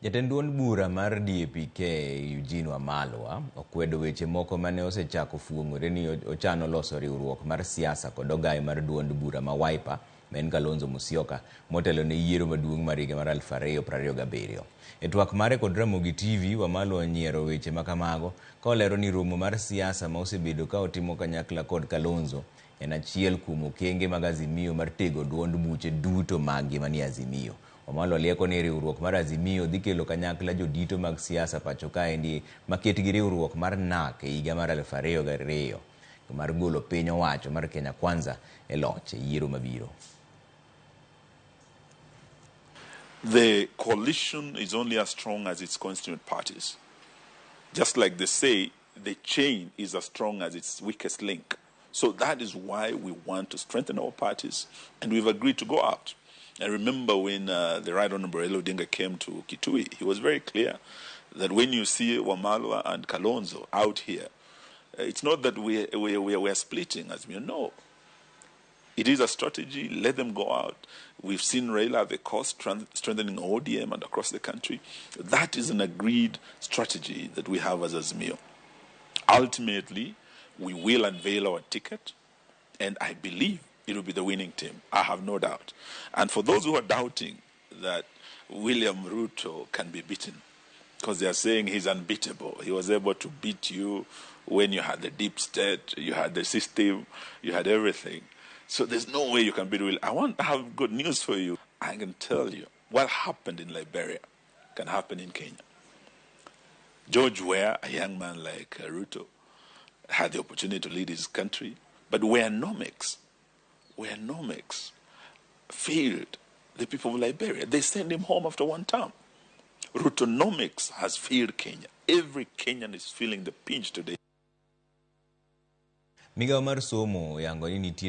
Jatend duond bura mar DAP Eugene Wamalwa okwedo weche moko mane osechako fuong'ore ni ochano loso riwruok mar siasa kod ogai mar duond bura ma Wiper men Kalonzo motelone yiero maduong' mar higa mar 2027. E twak mare kod Ramogi TV, Wamalwa onyiero weche makamago kolero ni romo mar siasa ma osebedo ka otimo kanyakla kod Kalonzo en achiel kuom okenge mag Azimio mar tego duond buche duto mag manie Azimio. Wamalwa lieko ni riwruok mar Azimio dhi kelo kanyakla jodito mag siasa pacho kaendi maketgi riwruok mar NAK e higa mar 2002 mar golo piny owacho mar Kenya Kwanza e loch e yiero mabiro. The coalition is only as strong as its constituent parties. Just like they say, the chain is as strong as its weakest link. So that is why we want to strengthen our parties, and we've agreed to go out. I remember when the Right Honorable Odinga came to Kitui, he was very clear that when you see Wamalwa and Kalonzo out here, it's not that we are splitting as we know. It is a strategy. Let them go out. We've seen Raila at the cost, strengthening ODM and across the country. That is an agreed strategy that we have as Azimio. Ultimately, we will unveil our ticket, and I believe it will be the winning team. I have no doubt. And for those who are doubting that William Ruto can be beaten, because they are saying he's unbeatable, he was able to beat you when you had the deep state, you had the system, you had everything. So there's no way you can beat William. I have good news for you. I can tell you what happened in Liberia can happen in Kenya. George Weah, a young man like Ruto, had the opportunity to lead his country, but where nomics failed the people of Liberia, they sent him home after one term. Rutonomics has failed Kenya. Every Kenyan is feeling the pinch today. Migao mar somo yango ni